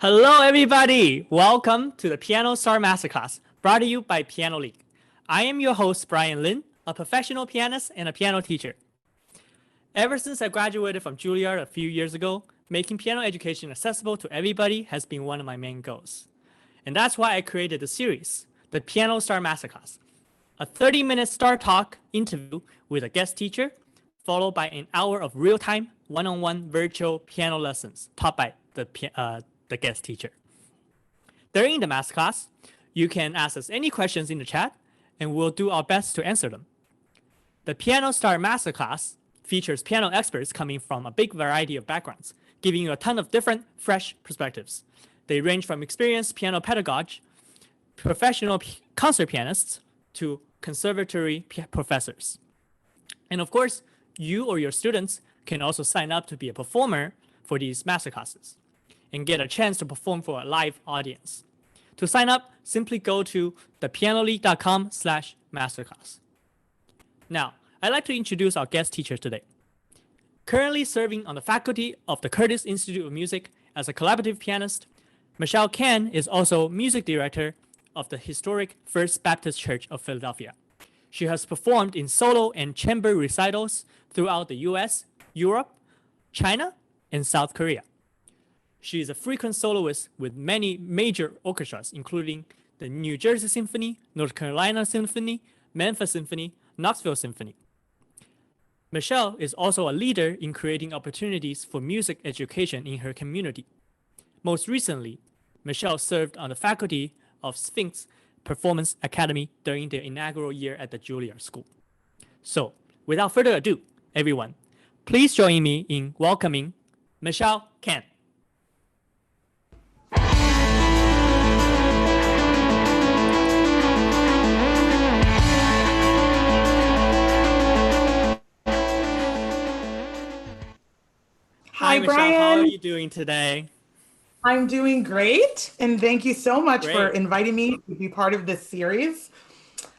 Hello, everybody! Welcome to the Piano Star Masterclass, brought to you by Piano League. I am your host, Brian Lin, a professional pianist and a piano teacher. Ever since I graduated from Juilliard a few years ago, making piano education accessible to everybody has been one of my main goals. And that's why I created the series, the Piano Star Masterclass, a 30-minute star talk interview with a guest teacher, followed by an hour of real-time, one-on-one virtual piano lessons taught by the guest teacher. During the masterclass, you can ask us any questions in the chat, and we'll do our best to answer them. The Piano Star Masterclass features piano experts coming from a big variety of backgrounds, giving you a ton of different, fresh perspectives. They range from experienced piano pedagogues, professional concert pianists, to conservatory professors. And of course, you or your students can also sign up to be a performer for these masterclasses and get a chance to perform for a live audience. To sign up, simply go to thepianoleague.com/masterclass. Now, I'd like to introduce our guest teacher today. Currently serving on the faculty of the Curtis Institute of Music as a collaborative pianist, Michelle Cann is also music director of the historic First Baptist Church of Philadelphia. She has performed in solo and chamber recitals throughout the US, Europe, China, and South Korea. She is a frequent soloist with many major orchestras, including the New Jersey Symphony, North Carolina Symphony, Memphis Symphony, Knoxville Symphony. Michelle is also a leader in creating opportunities for music education in her community. Most recently, Michelle served on the faculty of Sphinx Performance Academy during their inaugural year at the Juilliard School. So, without further ado, everyone, please join me in welcoming Michelle Cann. Hi, Michelle. Brian. How are you doing today? I'm doing great, and thank you so much Great. for inviting me to be part of this series.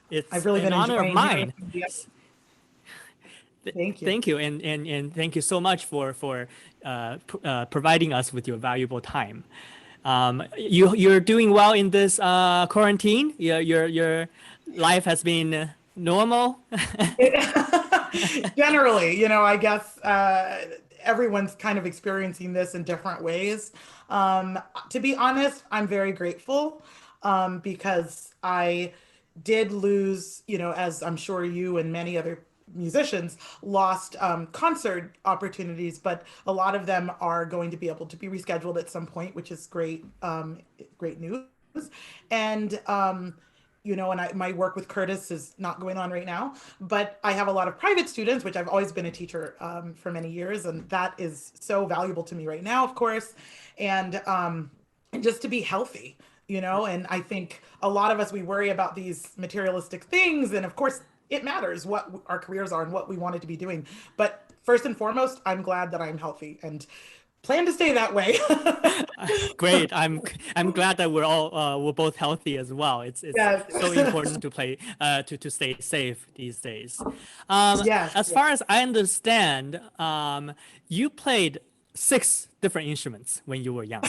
It's I've really an been honor of enjoying mine. Thank you. Thank you, and thank you so much for providing us with your valuable time. You're doing well in this quarantine. Your life has been normal. Generally, I guess everyone's kind of experiencing this in different ways. To be honest, I'm very grateful because I did lose, as I'm sure you and many other musicians lost concert opportunities, but a lot of them are going to be able to be rescheduled at some point, which is great, great news. And my work with Curtis is not going on right now, but I have a lot of private students, which I've always been a teacher for many years, and that is so valuable to me right now, of course, and just to be healthy, and I think a lot of us, we worry about these materialistic things, and of course, it matters what our careers are and what we wanted to be doing, but first and foremost, I'm glad that I'm healthy and plan to stay that way. Great. I'm glad that we're both healthy as well. It's Yes. so important to to stay safe these days. Yes. As far as I understand, you played 6 different instruments when you were young.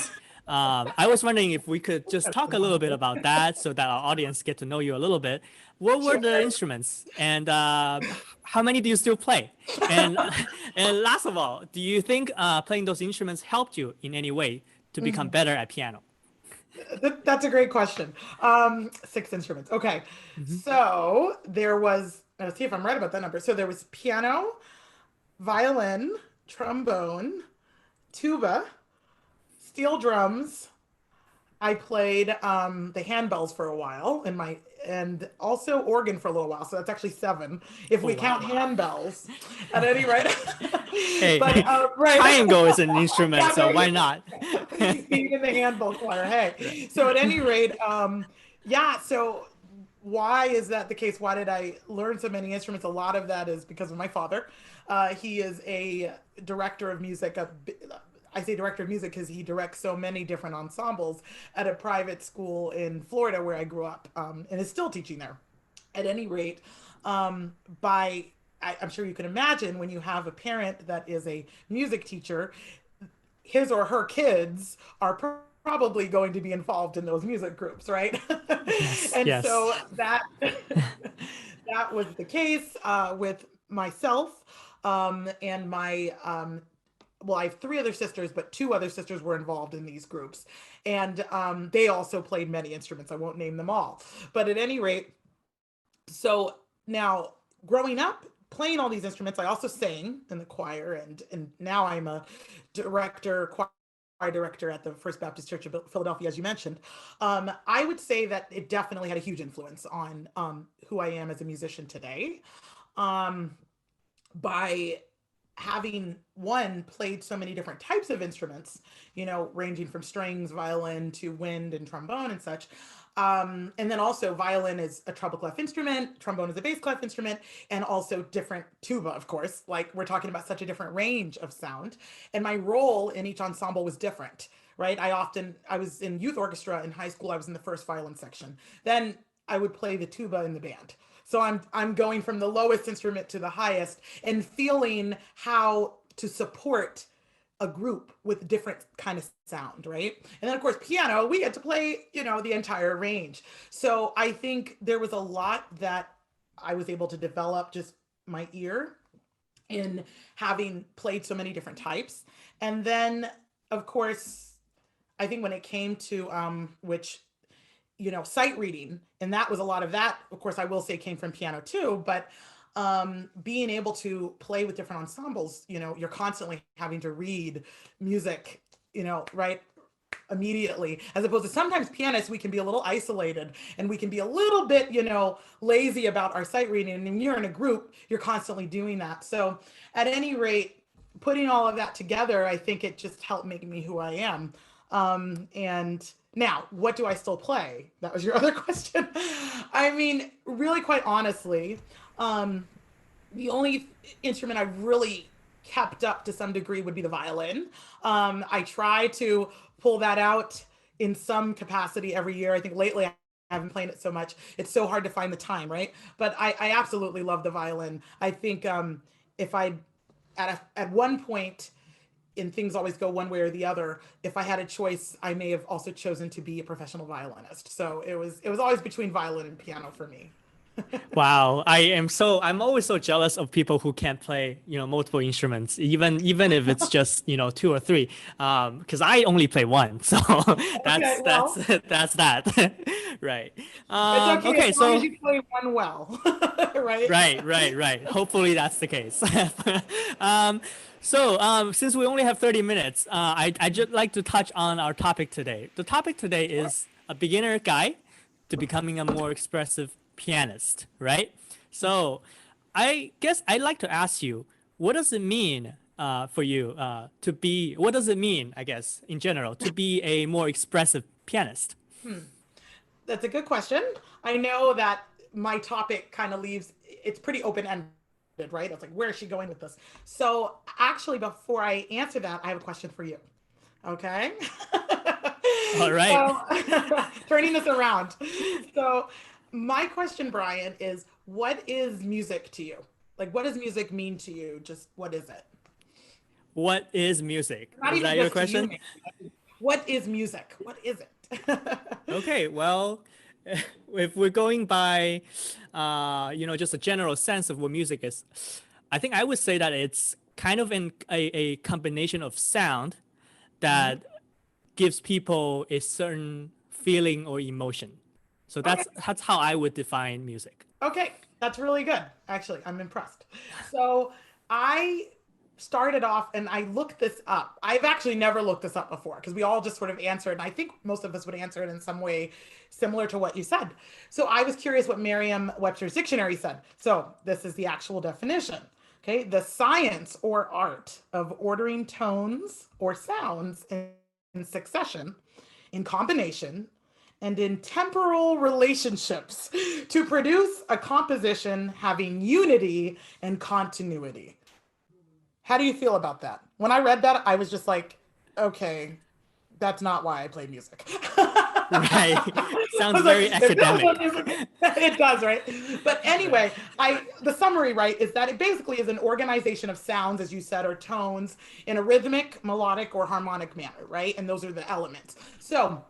I was wondering if we could just talk a little bit about that so that our audience get to know you a little bit. What were the instruments, and how many do you still play? And last of all, do you think playing those instruments helped you in any way to become better at piano? That's a great question. 6 instruments. Okay. So there was, let's see if I'm right about that number. So there was piano, violin, trombone, tuba, steel drums. I played the handbells for a while and also organ for a little while. So that's actually 7 if we count handbells. At any rate. Hey, but, right. triangle is an instrument, Yeah, so why not? Being in the handbell choir. Hey. So at any rate, so why is that the case? Why did I learn so many instruments? A lot of that is because of my father. He is a director of music. I say director of music because he directs so many different ensembles at a private school in Florida where I grew up, and is still teaching there. At any rate, I'm sure you can imagine when you have a parent that is a music teacher, his or her kids are probably going to be involved in those music groups, right? Yes, And yes. so that that was the case with myself and my well, I have three other sisters, but two other sisters were involved in these groups. And they also played many instruments. I won't name them all. But at any rate, so now growing up, playing all these instruments, I also sang in the choir, and now I'm a choir director at the First Baptist Church of Philadelphia, as you mentioned. I would say that it definitely had a huge influence on who I am as a musician today. Um, by having one played so many different types of instruments, ranging from strings, violin to wind and trombone and such. And then also violin is a treble clef instrument, trombone is a bass clef instrument, and also different tuba, of course. Like we're talking about such a different range of sound. And my role in each ensemble was different, right? I was in youth orchestra in high school. I was in the first violin section. Then I would play the tuba in the band. So I'm going from the lowest instrument to the highest and feeling how to support a group with different kind of sound, right? And then of course piano, we get to play, the entire range. So I think there was a lot that I was able to develop just my ear in having played so many different types. And then of course, I think when it came to which sight reading, and that was a lot of that, of course, I will say came from piano too, but being able to play with different ensembles, you're constantly having to read music, right, immediately, as opposed to sometimes pianists, we can be a little isolated and we can be a little bit, lazy about our sight reading. And when you're in a group, you're constantly doing that. So at any rate, putting all of that together, I think it just helped make me who I am. And now, what do I still play? That was your other question. I mean, really, quite honestly, the only instrument I've really kept up to some degree would be the violin. I try to pull that out in some capacity every year. I think lately I haven't played it so much. It's so hard to find the time, right? But I absolutely love the violin. I think if I at one point, and things always go one way or the other, if I had a choice, I may have also chosen to be a professional violinist. So it was always between violin and piano for me. Wow, I'm always so jealous of people who can't play, multiple instruments, even if it's just, two or three. Because I only play one. So Okay, that's well, that's that. Right. it's okay Okay, as long as so you play one well, right? right. Hopefully that's the case. Um, since we only have 30 minutes, I just like to touch on our topic today. The topic today is a beginner guide to becoming a more expressive pianist, right? So I guess I'd like to ask you, what does it mean for you what does it mean, I guess, in general, to be a more expressive pianist? That's a good question. I know that my topic kind of leaves, it's pretty open-ended, right? It's like, where is she going with this? So actually, before I answer that, I have a question for you. Okay. All right. So turning this around. So my question, Brian, is what is music to you? Like, what does music mean to you? Just what is it? What is music? Not Is even that your just to you, question? maybe. What is music? What is it? Okay, well, if we're going by, just a general sense of what music is, I think I would say that it's kind of a combination of sound Mhm. that gives people a certain feeling or emotion. So Okay. that's how I would define music. Okay, that's really good. Actually, I'm impressed. So I started off and I looked this up. I've actually never looked this up before because we all just sort of answered, and I think most of us would answer it in some way similar to what you said. So I was curious what Merriam-Webster's dictionary said. So this is the actual definition. Okay, the science or art of ordering tones or sounds in succession, in combination, and in temporal relationships to produce a composition having unity and continuity. How do you feel about that? When I read that, I was just like, okay, that's not why I play music. Right. Sounds was very like, if this one academic. isn't- it does, right? But anyway, the summary, right, is that it basically is an organization of sounds, as you said, or tones in a rhythmic, melodic, or harmonic manner, right? And those are the elements. So,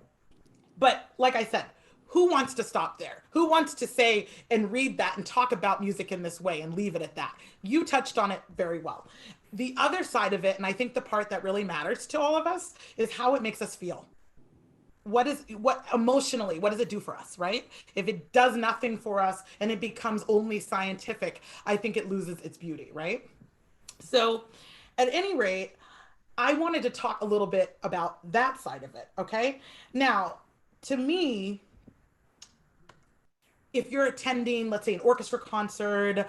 but like I said, who wants to stop there? Who wants to say and read that and talk about music in this way and leave it at that? You touched on it very well. The other side of it, and I think the part that really matters to all of us, is how it makes us feel. What emotionally, what does it do for us, right? If it does nothing for us and it becomes only scientific, I think it loses its beauty, right? So at any rate, I wanted to talk a little bit about that side of it, okay? Now, to me, if you're attending, let's say, an orchestra concert,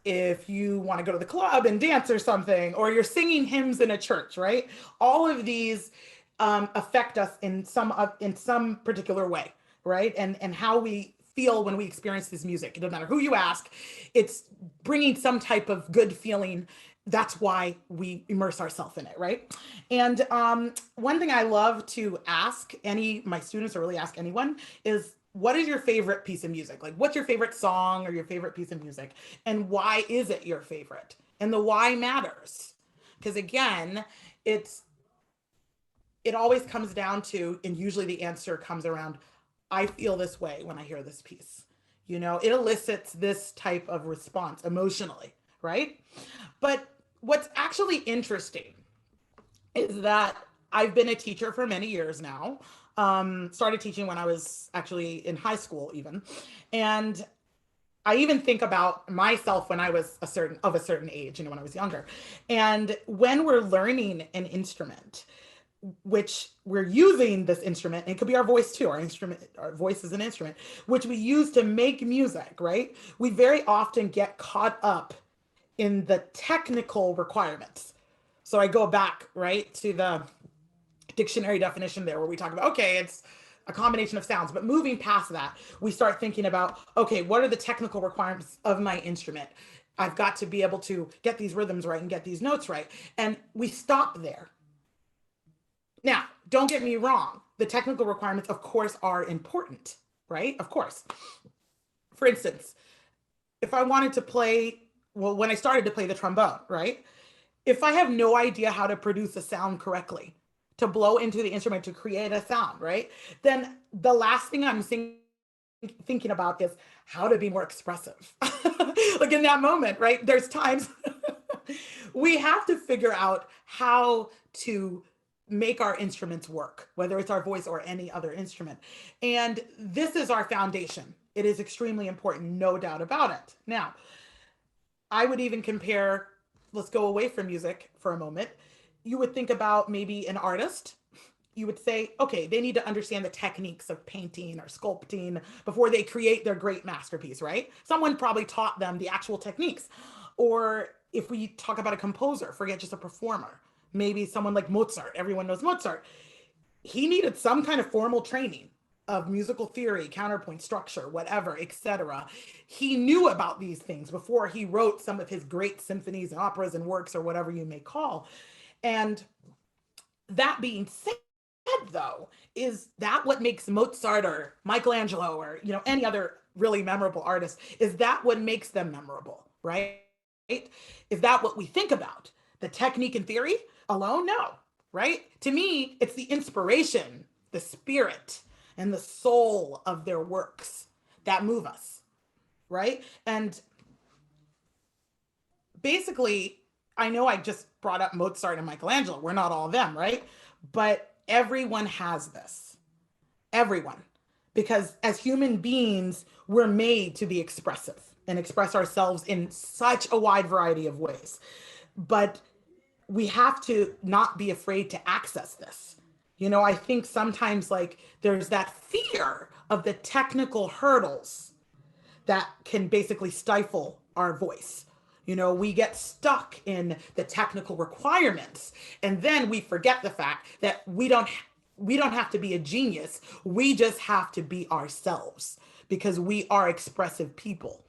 if you want to go to the club and dance or something, or you're singing hymns in a church, right? All of these affect us in some particular way, right? And how we feel when we experience this music. It doesn't matter who you ask, it's bringing some type of good feeling. That's why we immerse ourselves in it, right? And one thing I love to ask my students, or really ask anyone, is what is your favorite piece of music? Like, what's your favorite song or your favorite piece of music? And why is it your favorite? And the why matters. Because again, it always comes down to, and usually the answer comes around, I feel this way when I hear this piece. It elicits this type of response emotionally, right? But what's actually interesting is that I've been a teacher for many years now. Started teaching when I was actually in high school even. And I even think about myself when I was a certain age, when I was younger. And when we're learning an instrument, which we're using this instrument, and it could be our voice too, our voice is an instrument, which we use to make music, right? We very often get caught up in the technical requirements. So I go back, right, to the dictionary definition there where we talk about, okay, it's a combination of sounds, but moving past that, we start thinking about, okay, what are the technical requirements of my instrument? I've got to be able to get these rhythms right and get these notes right. And we stop there. Now, don't get me wrong. The technical requirements, of course, are important, right? Of course. For instance, if I wanted to play, when I started to play the trombone, right? If I have no idea how to produce a sound correctly, to blow into the instrument to create a sound, right? Then the last thing I'm thinking about is how to be more expressive. Like in that moment, right? There's times we have to figure out how to make our instruments work, whether it's our voice or any other instrument. And this is our foundation. It is extremely important, no doubt about it. Now, I would even compare, let's go away from music for a moment. You would think about maybe an artist. You would say, okay, they need to understand the techniques of painting or sculpting before they create their great masterpiece, right? Someone probably taught them the actual techniques. Or if we talk about a composer, forget just a performer, maybe someone like Mozart, everyone knows Mozart. He needed some kind of formal training of musical theory, counterpoint, structure, whatever, etc. He knew about these things before he wrote some of his great symphonies and operas and works, or whatever you may call. And that being said, though, is that what makes Mozart or Michelangelo or any other really memorable artist? Is that what makes them memorable, right? Is that what we think about? The technique and theory alone? No, right? To me, it's the inspiration, the spirit, and the soul of their works that move us, right? And basically, I know I just brought up Mozart and Michelangelo. We're not all of them, right? But everyone has this. Everyone. Because as human beings, we're made to be expressive and express ourselves in such a wide variety of ways. But we have to not be afraid to access this. I think sometimes there's that fear of the technical hurdles that can basically stifle our voice. We get stuck in the technical requirements, and then we forget the fact that we don't have to be a genius. We just have to be ourselves, because we are expressive people.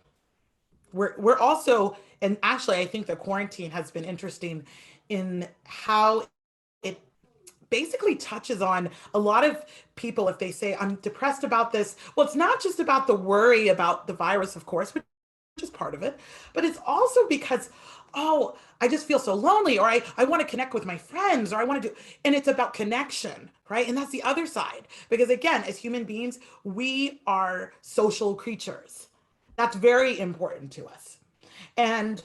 We're also, and actually I think the quarantine has been interesting in how it basically touches on a lot of people. If they say, I'm depressed about this, well, it's not just about the worry about the virus, of course, which is part of it, but it's also because, oh, I just feel so lonely, or I want to connect with my friends, or I want to do, and it's about connection, right? And that's the other side. Because again, as human beings, we are social creatures. That's very important to us. And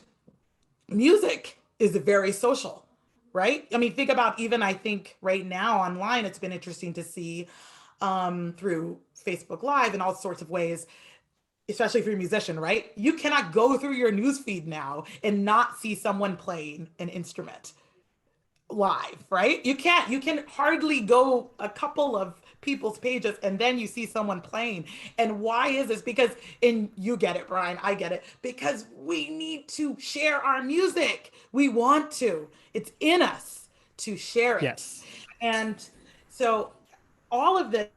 music is very social, right? I mean, think about, even I think right now online, it's been interesting to see through Facebook Live and all sorts of ways, especially if you're a musician, right? You cannot go through your newsfeed now and not see someone playing an instrument live, right? You can't. You can hardly go a couple of people's pages and then you see someone playing. And why is this? Because, and you get it, Brian, I get it, because we need to share our music. We want to. It's in us to share it. Yes. And so all of this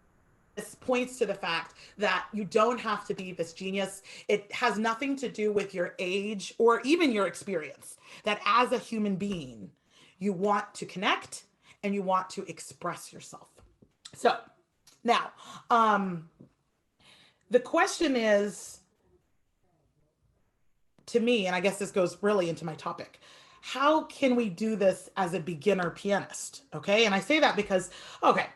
points to the fact that you don't have to be this genius. It has nothing to do with your age or even your experience. That as a human being, you want to connect and you want to express yourself. So now, the question is, to me, and I guess this goes really into my topic, how can we do this as a beginner pianist? Okay. And I say that because, okay,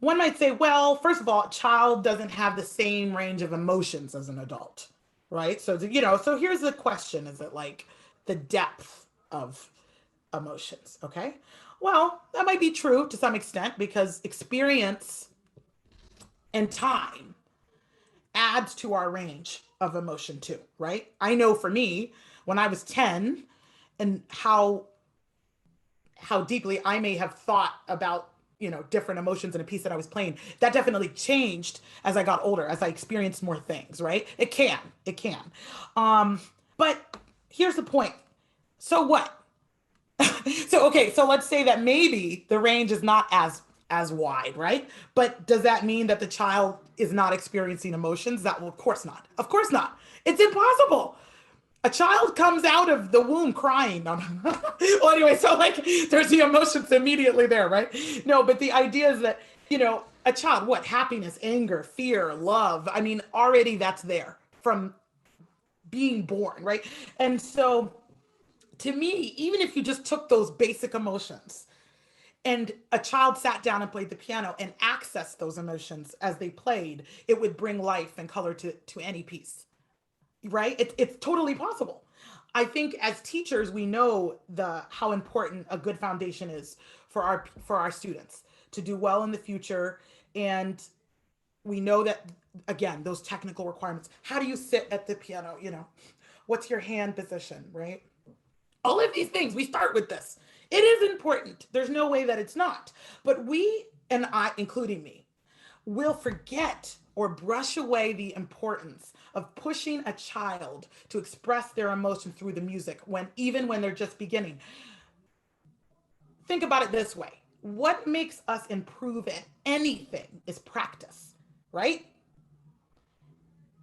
one might say, well, first of all, a child doesn't have the same range of emotions as an adult, right? So, so here's the question. Is it like the depth of emotions? Okay. Well, that might be true to some extent because experience and time adds to our range of emotion too, right? I know for me, when I was 10 and how deeply I may have thought about different emotions in a piece that I was playing, that definitely changed as I got older, as I experienced more things, right? It can. But here's the point. So what? So let's say that maybe the range is not as wide, right? But does that mean that the child is not experiencing emotions? Well, of course not. Of course not. It's impossible. A child comes out of the womb crying. No. Well, anyway, so like there's the emotions immediately there, right? No, but the idea is that, a child, what? Happiness, anger, fear, love. I mean, already that's there from being born, right? And so to me, even if you just took those basic emotions and a child sat down and played the piano and accessed those emotions as they played, it would bring life and color to any piece. Right? It's totally possible. I think as teachers, we know how important a good foundation is for our students to do well in the future. And we know that, again, those technical requirements. How do you sit at the piano? What's your hand position, right? All of these things, we start with this. It is important. There's no way that it's not. But we, and I, including me, will forget or brush away the importance of pushing a child to express their emotion through the music even when they're just beginning. Think about it this way. What makes us improve at anything is practice, right?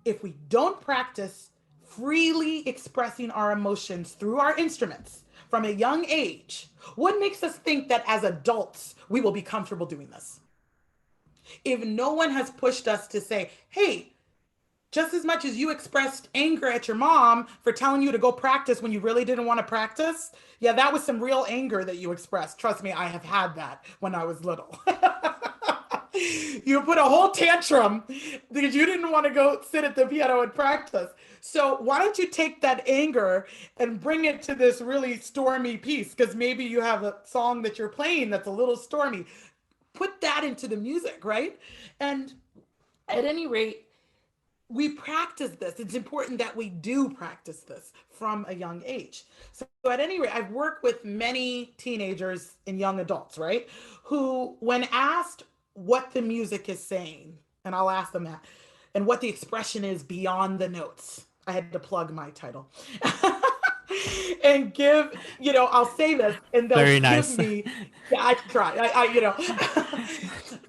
If we don't practice freely expressing our emotions through our instruments from a young age, what makes us think that as adults we will be comfortable doing this? If no one has pushed us to say, hey, just as much as you expressed anger at your mom for telling you to go practice when you really didn't want to practice, yeah, that was some real anger that you expressed. Trust me, I have had that when I was little. You put a whole tantrum because you didn't want to go sit at the piano and practice. So why don't you take that anger and bring it to this really stormy piece? Because maybe you have a song that you're playing that's a little stormy. Put that into the music, right? And at any rate, we practice this. It's important that we do practice this from a young age. So at any rate, I've worked with many teenagers and young adults, right? Who, when asked what the music is saying, and I'll ask them that, and what the expression is beyond the notes. I had to plug my title. And give, I'll say this, and they'll Very give nice. me, yeah, I try,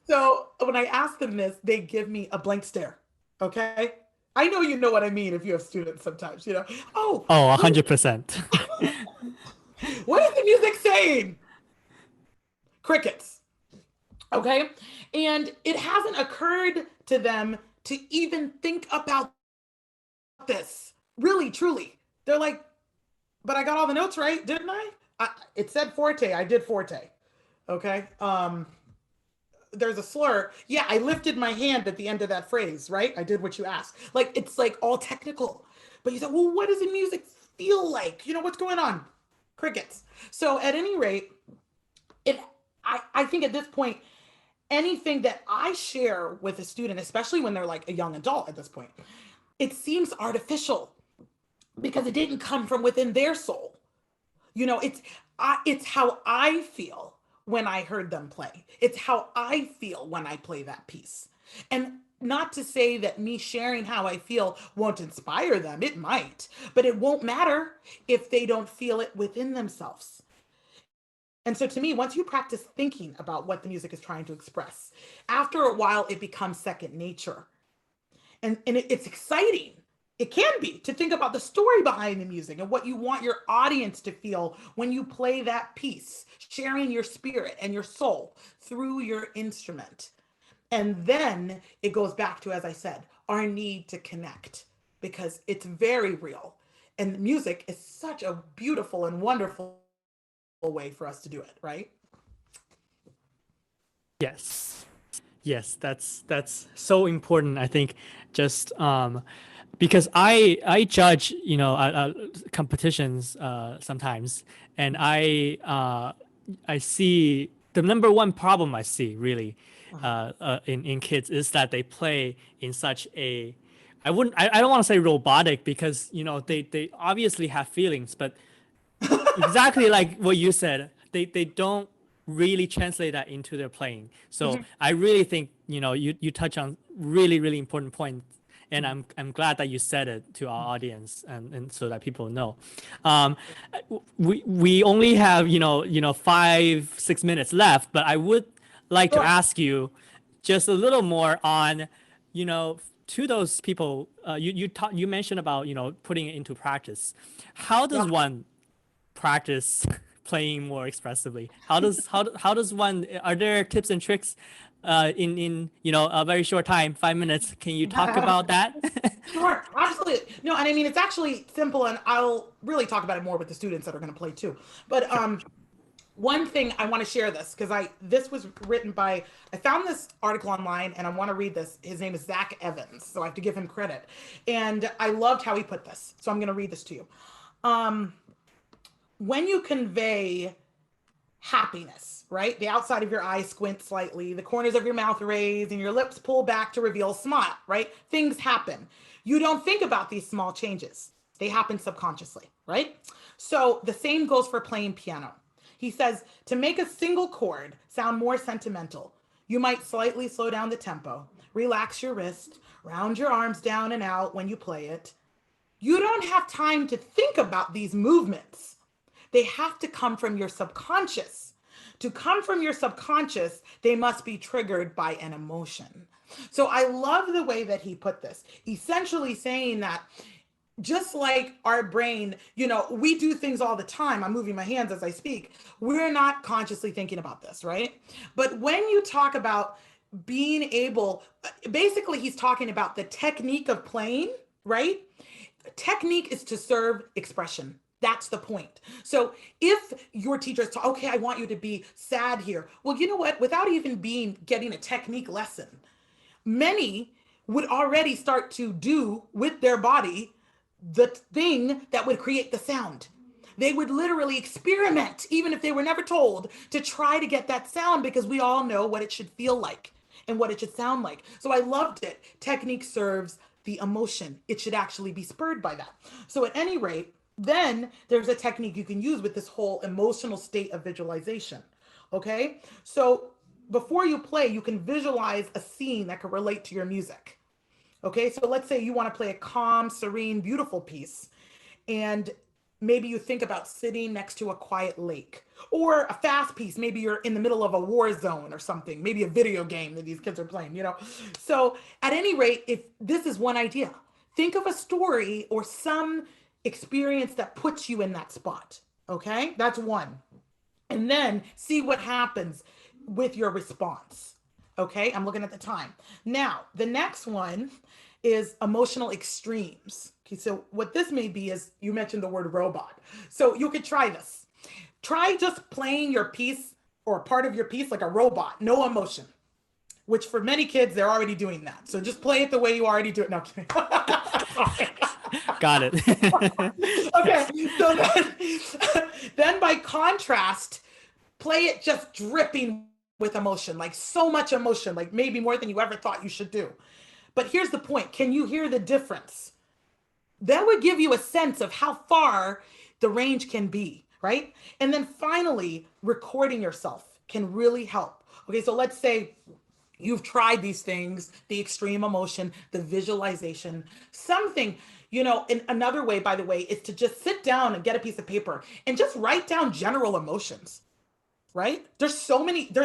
So when I ask them this, they give me a blank stare, okay? I know you know what I mean if you have students sometimes, oh, 100%. what is the music saying? Crickets. Okay. And it hasn't occurred to them to even think about this. Really, truly. They're like, but I got all the notes right, didn't I? It said forte. I did forte. Okay. There's a slur. Yeah, I lifted my hand at the end of that phrase, right? I did what you asked. Like, it's like all technical. But you said, well, what does the music feel like? You know, what's going on? Crickets. So at any rate, it I think at this point, anything that I share with a student, especially when they're like a young adult at this point, it seems artificial because it didn't come from within their soul. You know, it's how I feel when I heard them play. It's how I feel when I play that piece. And not to say that me sharing how I feel won't inspire them. It might, but it won't matter if they don't feel it within themselves. And so to me, once you practice thinking about what the music is trying to express, after a while it becomes second nature. And it's exciting. It can be to think about the story behind the music and what you want your audience to feel when you play that piece, sharing your spirit and your soul through your instrument. And then it goes back to, as I said, our need to connect because it's very real. And music is such a beautiful and wonderful way for us to do it, right? Yes. Yes, that's so important. I think just because I judge, competitions sometimes, and I see the number one problem I see really in kids is that they play in such a I don't want to say robotic because they obviously have feelings, but exactly like what you said, they don't really translate that into their playing. So Mhm. I really think you touch on really important point, and I'm glad that you said it to our audience and so that people know. Um, we only have 5-6 minutes left, but I would like to Sure. ask you just a little more on you know to those people you mentioned about putting it into practice. How does Yeah. one practice playing more expressively? How does one? Are there tips and tricks in a very short time, 5 minutes? Can you talk about that? Sure, absolutely. No, and I mean it's actually simple, and I'll really talk about it more with the students that are going to play too. But Sure. one thing I want to share this because I this was written by I found this article online and I want to read this. His name is Zach Evans, so I have to give him credit, and I loved how he put this. So I'm going to read this to you. Um, when you convey happiness, right? The outside of your eyes squint slightly, the corners of your mouth raise, and your lips pull back to reveal a smile, right? Things happen. You don't think about these small changes, they happen subconsciously, right? So the same goes for playing piano. He says to make a single chord sound more sentimental, you might slightly slow down the tempo, relax your wrist, round your arms down and out when you play it. You don't have time to think about these movements. They have to come from your subconscious. To come from your subconscious, they must be triggered by an emotion. So I love the way that he put this, essentially saying that just like our brain, we do things all the time. I'm moving my hands as I speak. We're not consciously thinking about this, right? But when you talk about being able, basically, he's talking about the technique of playing, right? Technique is to serve expression. That's the point. So if your teacher is okay, I want you to be sad here. Well, you know what? Without even getting a technique lesson, many would already start to do with their body the thing that would create the sound. They would literally experiment, even if they were never told, to try to get that sound because we all know what it should feel like and what it should sound like. So I loved it. Technique serves the emotion. It should actually be spurred by that. So at any rate, then there's a technique you can use with this whole emotional state of visualization. Okay? So before you play, you can visualize a scene that could relate to your music. Okay, so let's say you want to play a calm, serene, beautiful piece, and maybe you think about sitting next to a quiet lake, or a fast piece. Maybe you're in the middle of a war zone or something, maybe a video game that these kids are playing. So, at any rate, if this is one idea, think of a story or some experience that puts you in that spot. Okay, that's one. And then see what happens. with your response. Okay, I'm looking at the time. Now, the next one is emotional extremes. Okay, so what this may be is, you mentioned the word robot. So you could try this. Try just playing your piece or part of your piece like a robot, no emotion, which for many kids, they're already doing that. So just play it the way you already do it. No, I'm kidding. Got it. Okay, so then by contrast, play it just dripping with emotion, like so much emotion, like maybe more than you ever thought you should do. But here's the point. Can you hear the difference? That would give you a sense of how far the range can be, right? And then finally, recording yourself can really help. Okay, so let's say you've tried these things, the extreme emotion, the visualization, something, in another way, by the way, is to just sit down and get a piece of paper and just write down general emotions, right? There's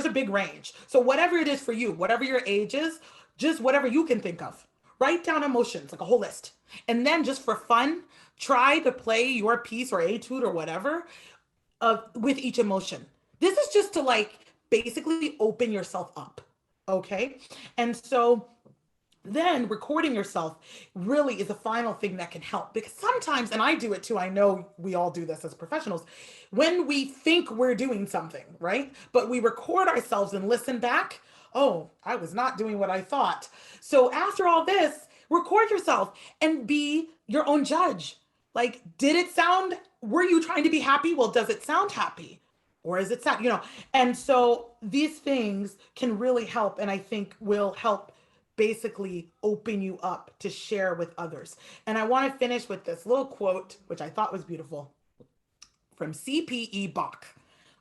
a big range. So whatever it is for you, whatever your age is, just whatever you can think of, write down emotions, like a whole list. And then just for fun, try to play your piece or etude or whatever with each emotion. This is just to basically open yourself up. Okay. And so then recording yourself really is the final thing that can help, because sometimes, and I do it too, I know we all do this as professionals, when we think we're doing something, right? But we record ourselves and listen back. Oh, I was not doing what I thought. So after all this, record yourself and be your own judge. Like, were you trying to be happy? Well, does it sound happy? Or is it sad? And so these things can really help, and I think will help basically open you up to share with others. And I want to finish with this little quote, which I thought was beautiful, from C.P.E. Bach,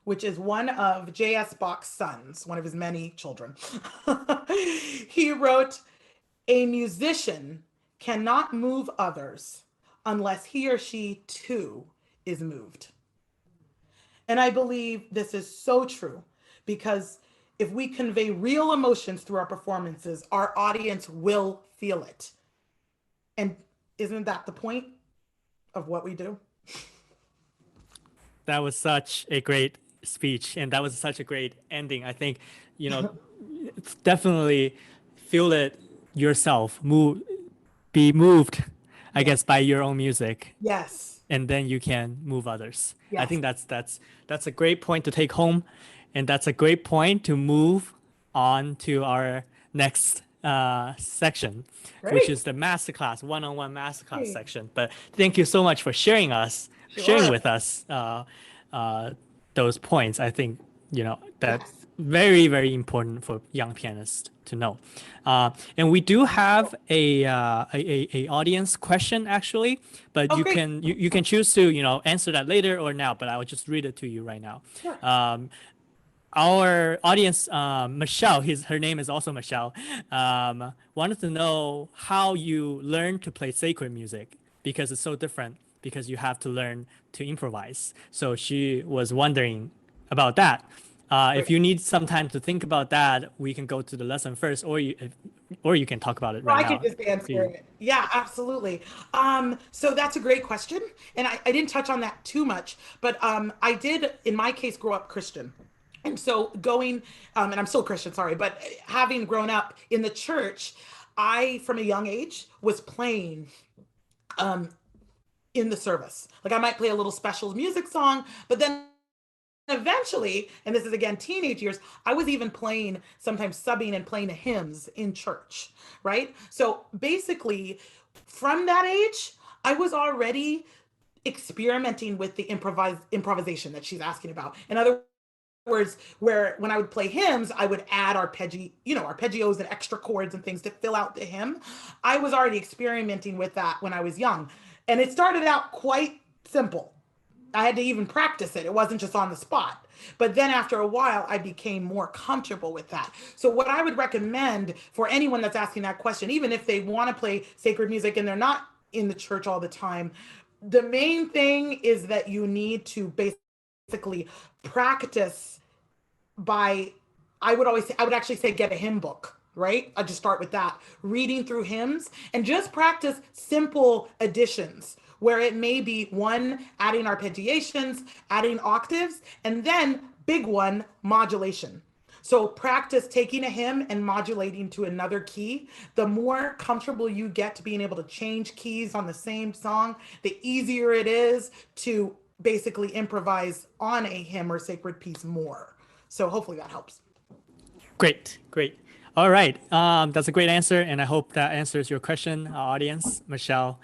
which is one of J.S. Bach's sons, one of his many children. He wrote, "A musician cannot move others unless he or she too is moved." And I believe this is so true, because if we convey real emotions through our performances, our audience will feel it. And isn't that the point of what we do? That was such a great speech, and that was such a great ending. I think, definitely feel it yourself, be moved, I guess, by your own music, Yes. and then you can move others. I Yes. think that's a great point to take home, and that's a great point to move on to our next section, which Great. is the masterclass, one-on-one masterclass Great. section. But thank you so much for sharing Sure. with us those points. I think that's Yes. very, very important for young pianists to know. And we do have a audience question actually, but Oh, you great. can you can choose to answer that later or now. But I will just read it to you right now. Sure. Our audience, Michelle, her name is also Michelle, wanted to know how you learn to play sacred music, because it's so different, because you have to learn to improvise. So she was wondering about that. If you need some time to think about that, we can go to the lesson first, or you can talk about it Well, right I now. could just answer it. Yeah, absolutely. So that's a great question. And I didn't touch on that too much, but I did, in my case, grow up Christian. And so and I'm still Christian, sorry, but having grown up in the church, I, from a young age, was playing in the service. Like I might play a little special music song, but then eventually, and this is again teenage years, I was even playing, sometimes subbing and playing hymns in church, right? So basically, from that age, I was already experimenting with the improvisation that she's asking about. In other words, where when I would play hymns, I would add arpeggios and extra chords and things to fill out the hymn. I was already experimenting with that when I was young. And it started out quite simple. I had to even practice it. It wasn't just on the spot. But then after a while, I became more comfortable with that. So what I would recommend for anyone that's asking that question, even if they want to play sacred music and they're not in the church all the time, the main thing is that you need to basically practice I would actually say get a hymn book, right? I just start with that, reading through hymns and just practice simple additions where it may be one, adding arpeggiations, adding octaves, and then big one, modulation. So practice taking a hymn and modulating to another key. The more comfortable you get to being able to change keys on the same song, the easier it is to basically improvise on a hymn or sacred piece more. So hopefully that helps. Great, great. All right, that's a great answer, and I hope that answers your question, audience, Michelle.